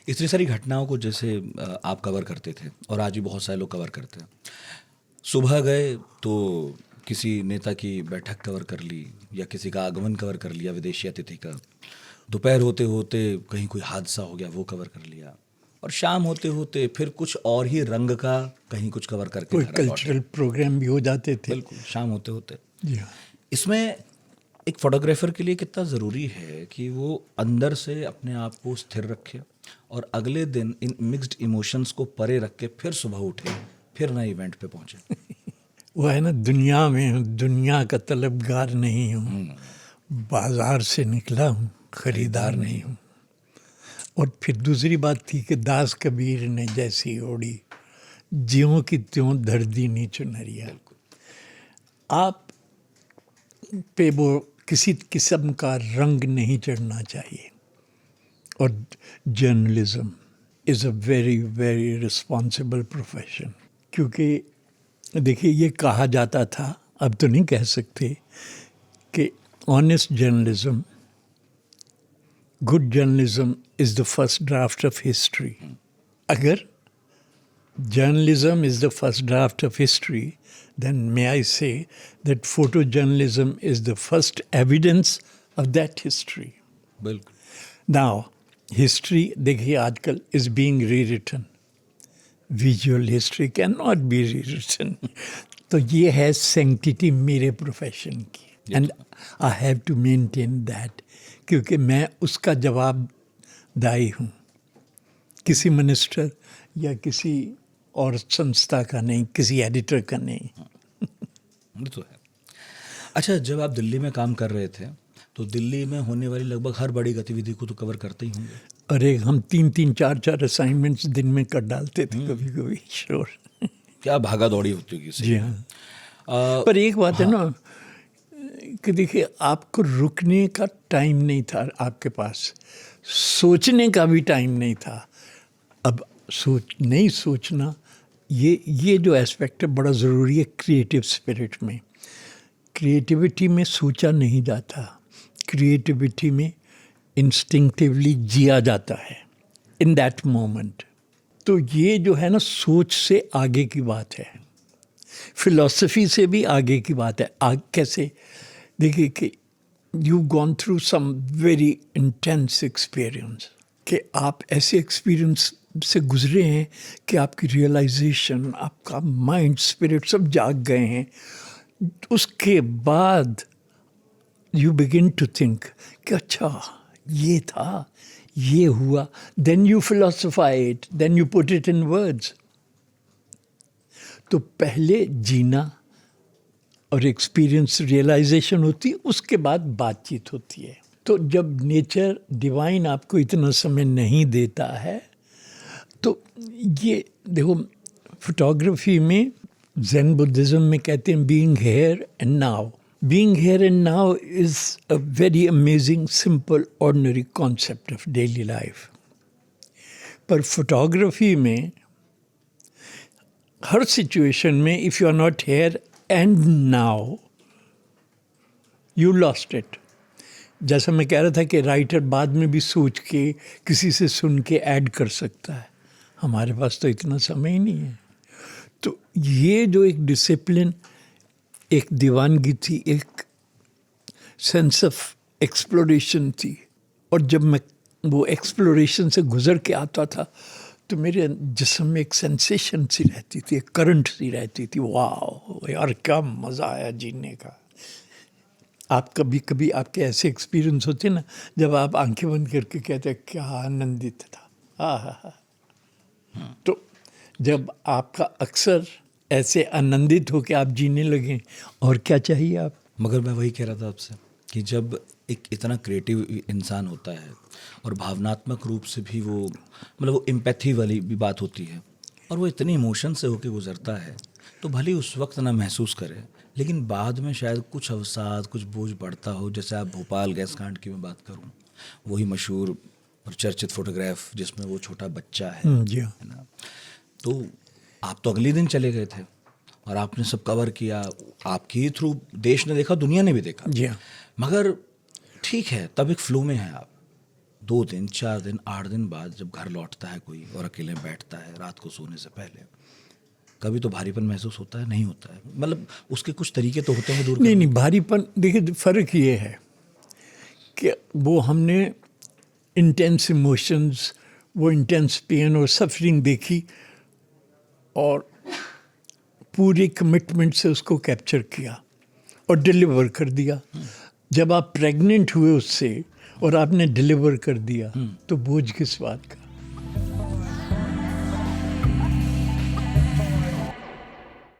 इतनी सारी घटनाओं को जैसे आप कवर करते थे और आज भी बहुत सारे लोग कवर करते हैं। सुबह गए तो किसी नेता की बैठक कवर कर ली या किसी का आगमन कवर कर लिया विदेशी अतिथि का। दोपहर होते होते कहीं कोई हादसा हो गया वो कवर कर लिया, और शाम होते होते फिर कुछ और ही रंग का कहीं कुछ कवर करके कोई घर लौटे। कल्चरल प्रोग्राम भी हो जाते थे। बिल्कुल, शाम होते होते। जी हाँ। इसमें एक फोटोग्राफर के लिए कितना ज़रूरी है कि वो अंदर से अपने आप को स्थिर रखे और अगले दिन इन मिक्स्ड इमोशंस को परे रख के फिर सुबह उठे, फिर नए इवेंट पे पहुंचे। वो है ना, दुनिया में हूँ, दुनिया का तलबगार नहीं हूँ, बाजार से निकला हूँ, खरीदार नहीं हूँ। और फिर दूसरी बात थी कि दास कबीर ने जैसी ओढ़ी, ज्यों की त्यों धर दी नीचो नरिया। आप पे वो किसी किस्म का रंग नहीं चढ़ना चाहिए। और journalism is a very very responsible profession. क्योंकि देखिए, ये कहा जाता था, अब तो नहीं कह सकते, कि honest journalism, good journalism is the first draft of history. अगर journalism is the first draft of history, then may I say that photojournalism is the first evidence of that history. बिल्कुल। Now, history, देखिए आजकल is being rewritten. Visual history cannot be rewritten. तो ये है sanctity मेरे profession की, and I have to maintain that, क्योंकि मैं उसका जवाबदाई हूँ, किसी मिनिस्टर या किसी और संस्था का नहीं, किसी एडिटर का नहीं। ये तो है। अच्छा, जब आप दिल्ली में काम कर रहे थे तो दिल्ली में होने वाली लगभग हर बड़ी गतिविधि को तो कवर करते ही होंगे। अरे, हम 3-3, 4-4 असाइनमेंट्स दिन में कर डालते थे कभी कभी। श्योर। क्या भागा दौड़ी होती होगी। जी हाँ। पर एक बात है ना, कि देखिए, आपको रुकने का टाइम नहीं था आपके पास, सोचने का भी टाइम नहीं था। अब नहीं सोचना, ये जो एस्पेक्ट है बड़ा ज़रूरी है क्रिएटिव स्पिरिट में। क्रिएटिविटी में सोचा नहीं जाता, क्रिएटिविटी में इंस्टिंक्टिवली जिया जाता है इन दैट मोमेंट। तो ये जो है ना, सोच से आगे की बात है, फिलॉसफी से भी आगे की बात है। कैसे? देखिए कि you gone through some very intense experience, कि आप ऐसे एक्सपीरियंस से गुजरे हैं कि आपकी रियलाइजेशन, आपका माइंड, स्पिरिट सब जाग गए हैं। उसके बाद यू बिगिन टू थिंक कि अच्छा ये था, ये हुआ, then you philosophise it, then you put it in words. तो पहले जीना और एक्सपीरियंस, रियलाइजेशन होती है, उसके बाद बातचीत होती है। तो जब नेचर डिवाइन आपको इतना समय नहीं देता है, तो ये देखो, फोटोग्राफी में ज़ेन बुद्धिज़्म में कहते हैं being here and now. Being here and now is a very amazing, simple, ordinary concept of daily life. पर फोटोग्राफी में हर सिचुएशन में if you are not here and now, you lost it. जैसा मैं कह रहा था कि राइटर बाद में भी सोच के, किसी से सुन के ऐड कर सकता है, हमारे पास तो इतना समय ही नहीं है। तो ये जो एक डिसिप्लिन, एक दीवानगी थी, एक सेंस ऑफ एक्सप्लोरेशन थी। और जब मैं वो एक्सप्लोरेशन से गुजर के आता था तो मेरे जिस्म में एक सेंसेशन सी रहती थी, एक करंट सी रहती थी। वाह यार, क्या मज़ा आया जीने का। आप कभी कभी आपके ऐसे एक्सपीरियंस होते ना, जब आप आंखें बंद करके कहते हैं क्या आनंदित था। हाँ। तो जब आपका अक्सर ऐसे आनंदित हो के आप जीने लगे, और क्या चाहिए आप। मगर मैं वही कह रहा था आपसे कि जब एक इतना क्रिएटिव इंसान होता है और भावनात्मक रूप से भी वो, मतलब वो एम्पैथी वाली भी बात होती है, और वो इतनी इमोशन से होके गुजरता है, तो भले उस वक्त ना महसूस करे, लेकिन बाद में शायद कुछ अवसाद, कुछ बोझ बढ़ता हो। जैसे आप भोपाल गैस कांड की मैं बात करूं, वही मशहूर और चर्चित फोटोग्राफ जिसमें वो छोटा बच्चा है जी ना। तो आप तो अगले दिन चले गए थे और आपने सब कवर किया, आपके ही थ्रू देश ने देखा, दुनिया ने भी देखा। जी हाँ। मगर ठीक है, तब एक फ्लो में है आप, 2 दिन 4 दिन 8 दिन बाद जब घर लौटता है कोई और अकेले बैठता है रात को सोने से पहले, कभी तो भारीपन महसूस होता है? नहीं होता है? मतलब उसके कुछ तरीके तो होते हैं दूर नहीं नहीं, भारीपन देखिए फ़र्क ये है कि वो हमने इंटेंस इमोशंस, वो इंटेंस पेन और सफरिंग देखी और पूरी कमिटमेंट से उसको कैप्चर किया और डिलीवर कर दिया। जब आप प्रेग्नेंट हुए उससे और आपने डिलीवर कर दिया तो बोझ किस बात का?